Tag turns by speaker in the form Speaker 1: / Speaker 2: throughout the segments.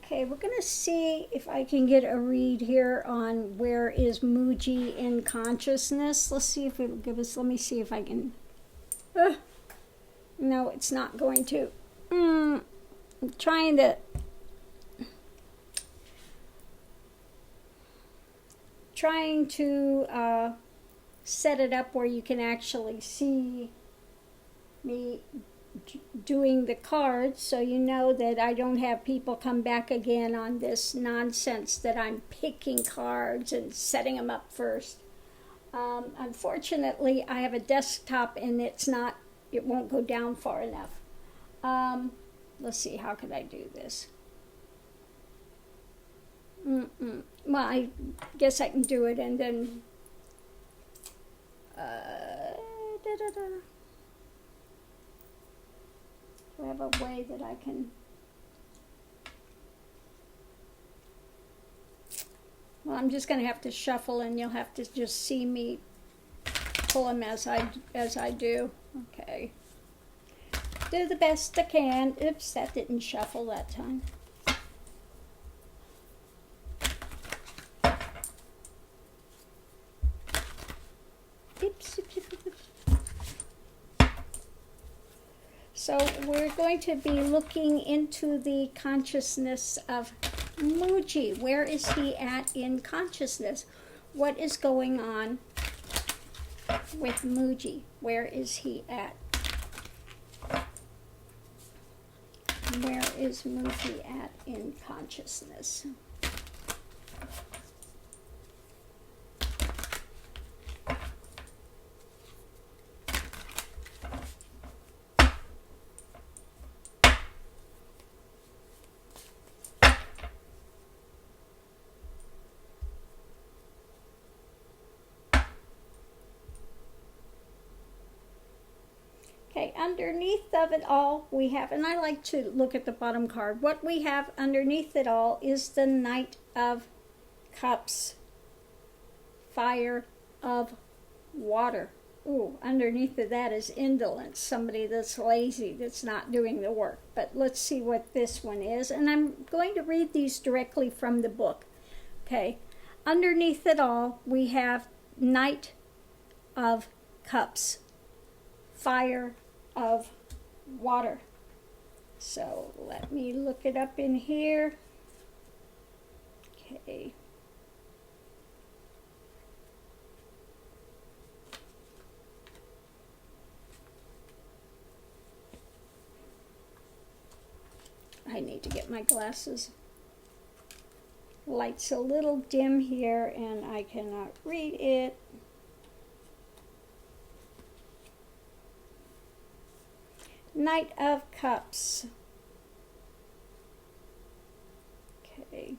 Speaker 1: Okay, we're going to see if I can get a read here on where is Mooji in consciousness. Let's see if it'll give us, let me see if I can, no, it's not going to. I'm trying to set it up where you can actually see me doing the cards, so you know that I don't have people come back again on this nonsense that I'm picking cards and setting them up first. Unfortunately, I have a desktop and it won't go down far enough. Let's see, how could I do this? Well, I guess I can do it and then do I have a way that I can? Well, I'm just going to have to shuffle, and you'll have to just see me pull them as I do. Okay. Do the best I can. Oops, that didn't shuffle that time. Oops. So we're going to be looking into the consciousness of Mooji. Where is he at in consciousness? What is going on with Mooji? Where is he at? Where is Mooji at in consciousness? Okay, underneath of it all, we have, and I like to look at the bottom card, what we have underneath it all is the Knight of Cups, Fire of Water. Ooh, underneath of that is indolence, somebody that's lazy, that's not doing the work. But let's see what this one is, and I'm going to read these directly from the book. Okay, underneath it all, we have Knight of Cups, Fire of Water. So let me look it up in here. Okay. I need to get my glasses. Light's a little dim here and I cannot read it. Knight of Cups. Okay.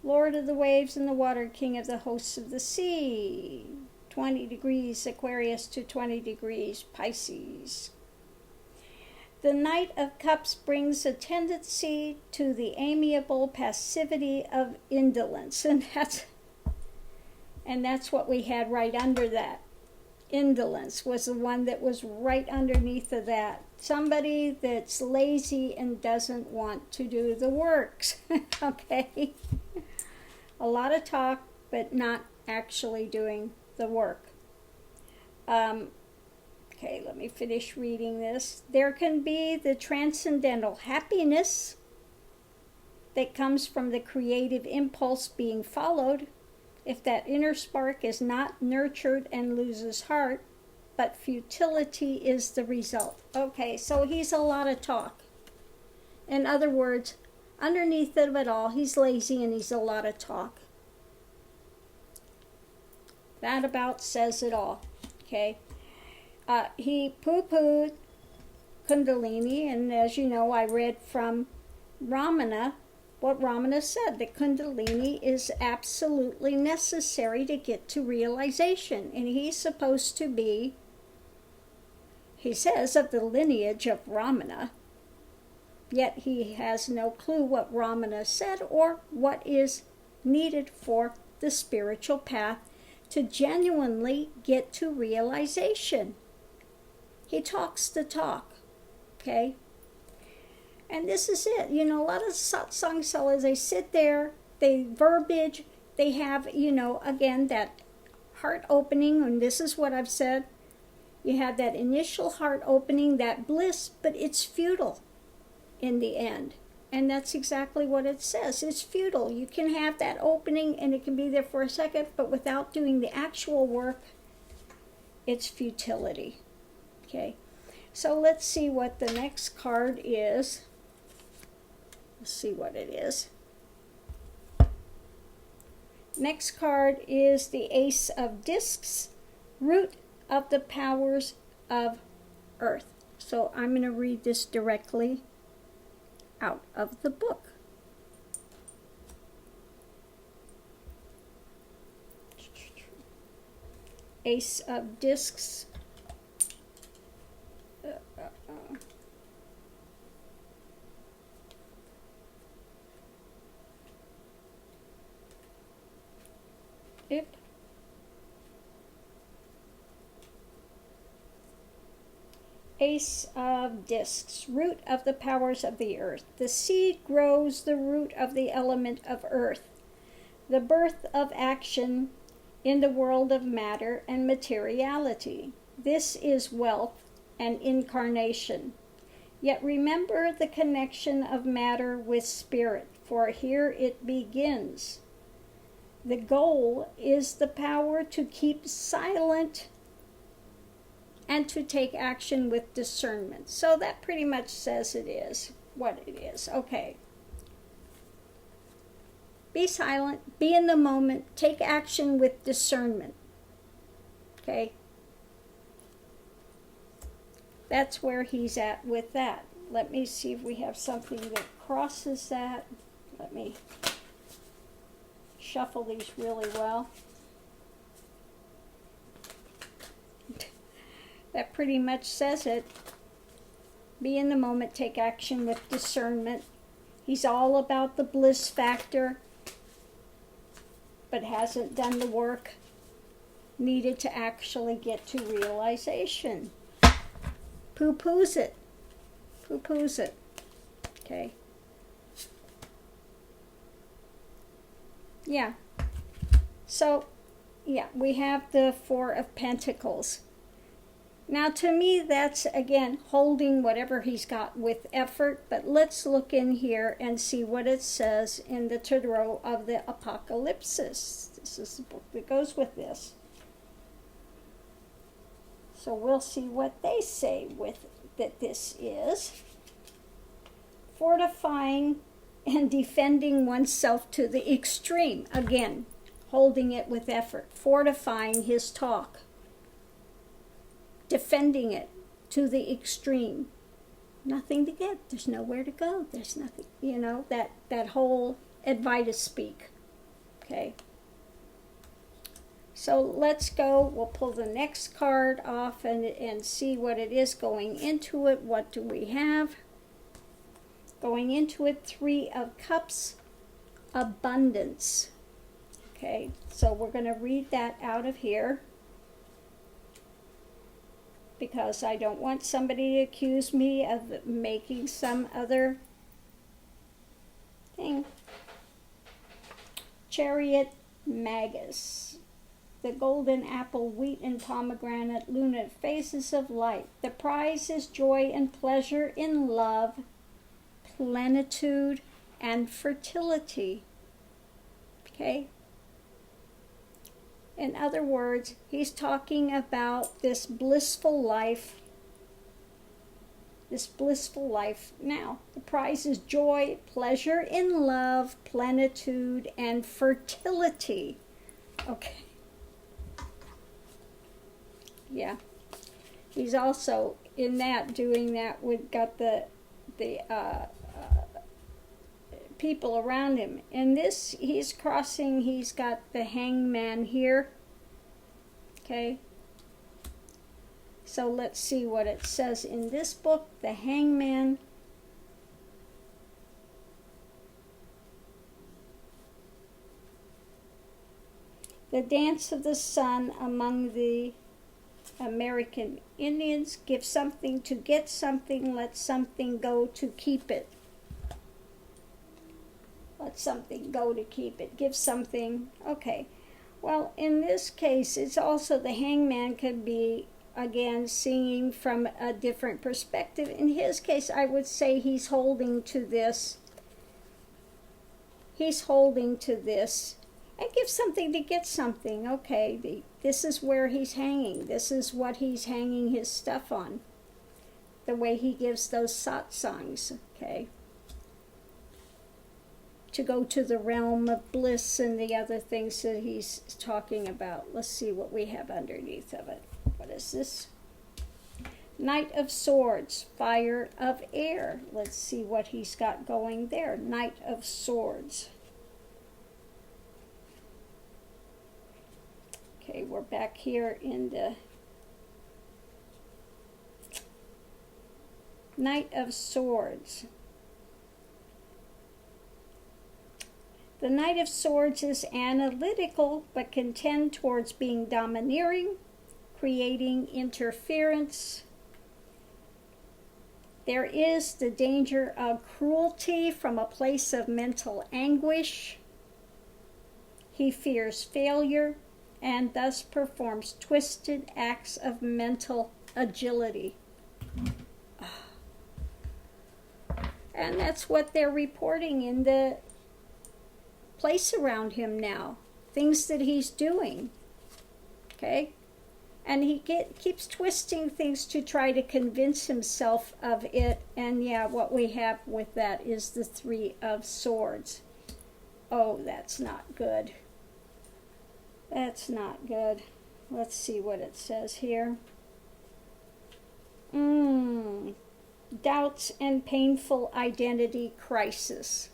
Speaker 1: Lord of the waves and the water, king of the hosts of the sea. 20 degrees Aquarius to 20 degrees Pisces. The Knight of Cups brings a tendency to the amiable passivity of indolence. And that's what we had right under that. Indolence was the one that was right underneath of that. Somebody that's lazy and doesn't want to do the works. Okay? A lot of talk, but not actually doing the work. Okay, let me finish reading this. There can be the transcendental happiness that comes from the creative impulse being followed, if that inner spark is not nurtured and loses heart, but futility is the result. Okay, so he's a lot of talk. In other words, underneath of it all, he's lazy and he's a lot of talk. That about says it all. Okay, he poo-pooed Kundalini, and as you know, I read from Ramana what Ramana said, that Kundalini is absolutely necessary to get to realization. And he's supposed to be, he says, of the lineage of Ramana, yet he has no clue what Ramana said or what is needed for the spiritual path to genuinely get to realization. He talks the talk, okay? And this is it. You know, a lot of satsang sellers, they sit there, they verbiage, they have, you know, again, that heart opening, and this is what I've said. You have that initial heart opening, that bliss, but it's futile in the end. And that's exactly what it says. It's futile. You can have that opening and it can be there for a second, but without doing the actual work, it's futility. Okay, so let's see what the next card is. Let's see what it is. Next card is the Ace of Discs, root of the powers of earth. So I'm going to read this directly out of the book. Ace of Discs. Ace of Discs, root of the powers of the earth. The seed grows the root of the element of earth, the birth of action in the world of matter and materiality. This is wealth and incarnation. Yet remember the connection of matter with spirit, for here it begins. The goal is the power to keep silent and to take action with discernment. So that pretty much says it is what it is. Okay. Be silent, be in the moment, take action with discernment. Okay? That's where he's at with that. Let me see if we have something that crosses that. Let me shuffle these really well. That pretty much says it. Be in the moment, take action with discernment. He's all about the bliss factor, but hasn't done the work needed to actually get to realization. Poo-poos it. Poo-poos it. Okay. Yeah. So, yeah, we have the Four of Pentacles. Now, to me, that's, again, holding whatever he's got with effort, but let's look in here and see what it says in the Tarot of the Apocalypse. This is the book that goes with this. So we'll see what they say with that this is. Fortifying and defending oneself to the extreme. Again, holding it with effort. Fortifying his talk. Defending it to the extreme. Nothing to get. There's nowhere to go. There's nothing, you know, that whole Advaita speak. Okay. So let's go. We'll pull the next card off and see what it is going into it. What do we have? Going into it, Three of Cups, abundance. Okay, so we're going to read that out of here, because I don't want somebody to accuse me of making some other thing. Chariot, Magus. The golden apple, wheat and pomegranate, lunar phases of light. The prize is joy and pleasure in love, plenitude, and fertility. Okay? In other words, he's talking about this blissful life. This blissful life now. The prize is joy, pleasure in love, plenitude, and fertility. Okay. Yeah. He's also in that, doing that, we've got the people around him. And this, he's crossing, he's got the hangman here. Okay. So let's see what it says in this book, the hangman. The dance of the sun among the American Indians. Give something to get something, let something go to keep it. let something go to keep it. Give something, okay. Well, in this case, it's also the Hangman could be, again, seeing from a different perspective. In his case, I would say he's holding to this. He's holding to this. And give something to get something. Okay, this is where he's hanging. This is what he's hanging his stuff on. The way he gives those satsangs, okay? To go to the realm of bliss and the other things that he's talking about. Let's see what we have underneath of it. What is this? Knight of Swords, Fire of Air. Let's see what he's got going there. Knight of Swords. Okay, we're back here in the Knight of Swords. The Knight of Swords is analytical, but can tend towards being domineering, creating interference. There is the danger of cruelty from a place of mental anguish. He fears failure and thus performs twisted acts of mental agility. And that's what they're reporting in the place around him now. Things that he's doing. Okay? And he keeps twisting things to try to convince himself of it. And yeah, what we have with that is the Three of Swords. Oh, that's not good. That's not good. Let's see what it says here. Doubts and painful identity crisis.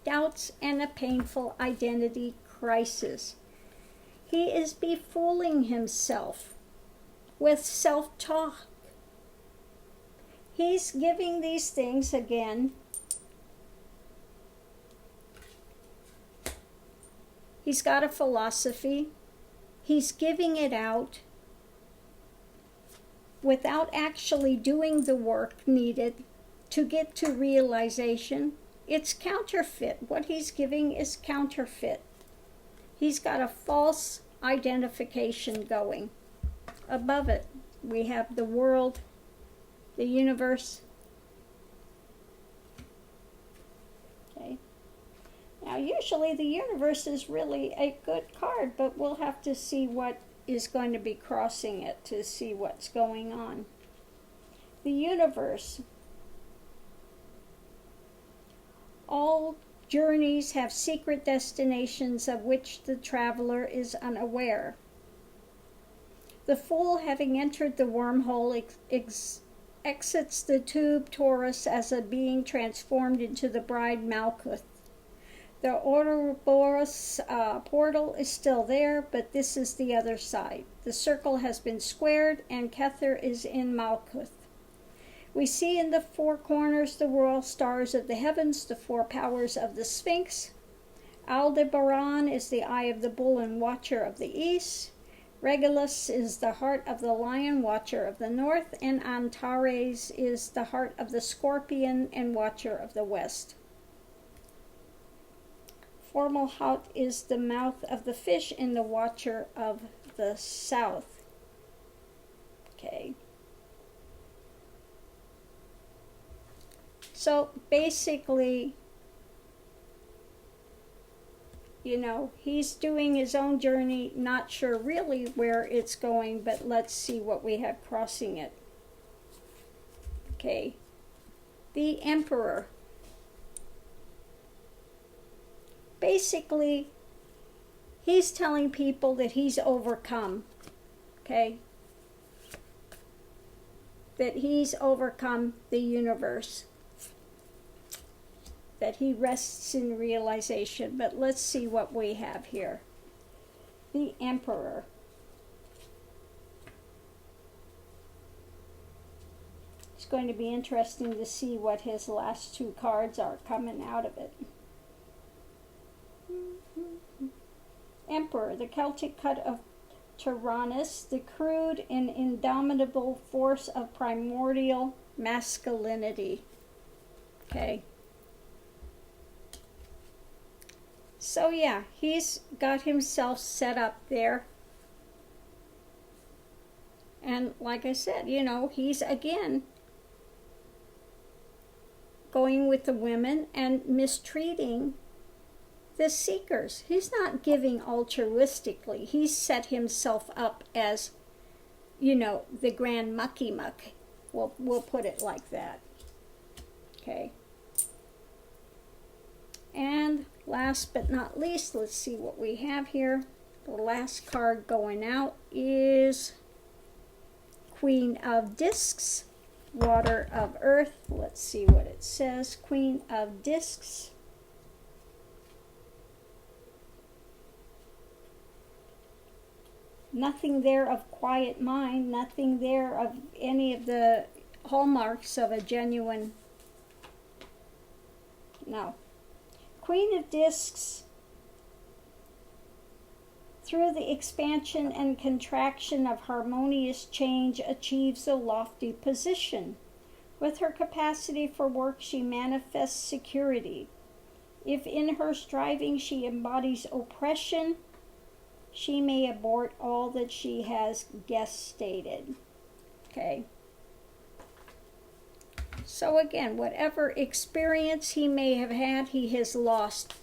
Speaker 1: Doubts and a painful identity crisis. He is befooling himself with self-talk. He's giving these things again. He's got a philosophy. He's giving it out without actually doing the work needed to get to realization. It's counterfeit. What he's giving is counterfeit. He's got a false identification going. Above it, we have the world, the universe. Okay. Now, usually the universe is really a good card, but we'll have to see what is going to be crossing it to see what's going on. The universe. All journeys have secret destinations of which the traveler is unaware. The fool, having entered the wormhole, exits the tube torus as a being transformed into the bride Malkuth. The Ouroboros portal is still there, but this is the other side. The circle has been squared, and Kether is in Malkuth. We see in the four corners the royal stars of the heavens, the four powers of the Sphinx. Aldebaran is the eye of the bull and watcher of the east. Regulus is the heart of the lion, watcher of the north. And Antares is the heart of the scorpion and watcher of the west. Formalhaut is the mouth of the fish and the watcher of the south. Okay. So basically, you know, he's doing his own journey, not sure really where it's going, but let's see what we have crossing it. Okay. The Emperor. Basically, he's telling people that he's overcome. Okay? That he's overcome the universe. That he rests in realization. But let's see what we have here. The Emperor. It's going to be interesting to see what his last two cards are coming out of it. Emperor, the Celtic cut of Tyrannus, the crude and indomitable force of primordial masculinity. Okay. So yeah, he's got himself set up there. And like I said, he's again going with the women and mistreating the seekers. He's not giving altruistically. He's set himself up as, the grand mucky muck. We'll put it like that. Okay. And last but not least, let's see what we have here. The last card going out is Queen of Discs, Water of Earth. Let's see what it says. Queen of Discs. Nothing there of quiet mind, nothing there of any of the hallmarks of a genuine, no. Queen of Discs, through the expansion and contraction of harmonious change, achieves a lofty position. With her capacity for work, she manifests security. If in her striving she embodies oppression, she may abort all that she has gestated. Okay. So again, whatever experience he may have had, he has lost.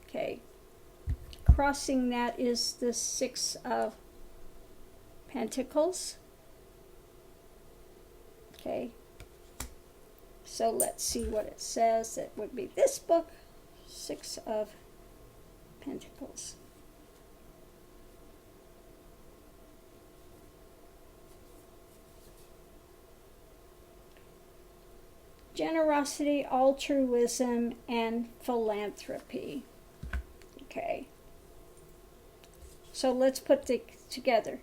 Speaker 1: Okay. Crossing that is the Six of Pentacles. Okay. So let's see what it says. That would be this book, Six of Pentacles. Generosity, altruism, and philanthropy. Okay. So let's put it together.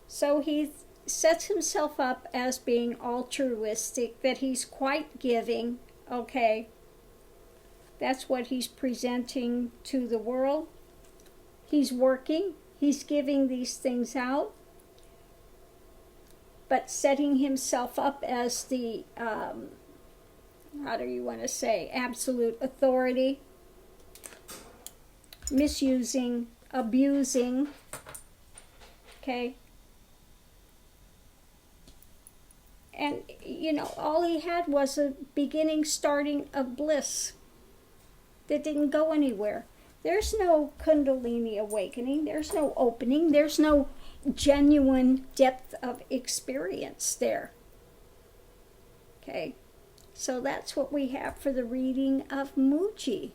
Speaker 1: So he sets himself up as being altruistic, that he's quite giving. Okay. That's what he's presenting to the world. He's working. He's giving these things out. But setting himself up as the, how do you want to say, absolute authority. Misusing, abusing. Okay. And, all he had was a beginning, starting of bliss that didn't go anywhere. There's no Kundalini awakening. There's no opening. There's no genuine depth of experience there. Okay. So that's what we have for the reading of Mooji.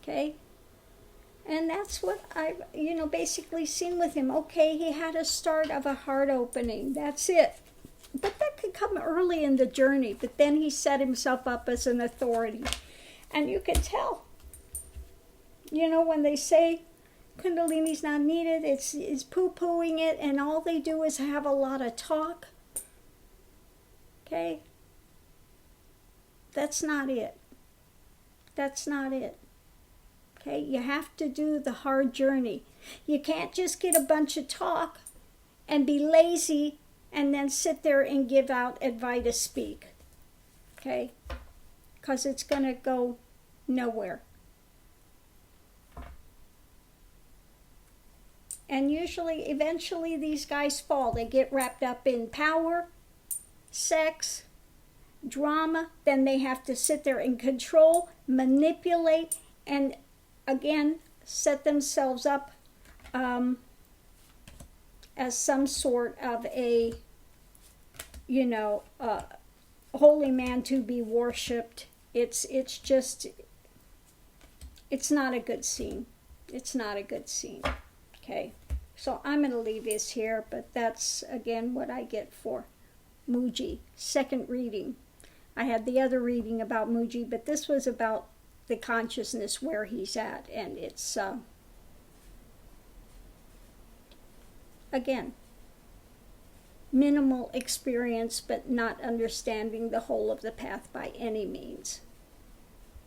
Speaker 1: Okay. And that's what I've, basically seen with him. Okay, he had a start of a heart opening. That's it. But that could come early in the journey. But then he set himself up as an authority. And you can tell. When they say Kundalini's not needed, it's poo-pooing it, and all they do is have a lot of talk. Okay? That's not it. That's not it. Okay? You have to do the hard journey. You can't just get a bunch of talk and be lazy and then sit there and give out advice to speak. Okay? Because it's going to go nowhere. And usually, eventually, these guys fall. They get wrapped up in power, sex, drama. Then they have to sit there and control, manipulate, and again, set themselves up as some sort of a, holy man to be worshipped. It's not a good scene. It's not a good scene. Okay. So I'm going to leave this here, but that's, again, what I get for Mooji. Second reading. I had the other reading about Mooji, but this was about the consciousness where he's at. And it's, again, minimal experience, but not understanding the whole of the path by any means.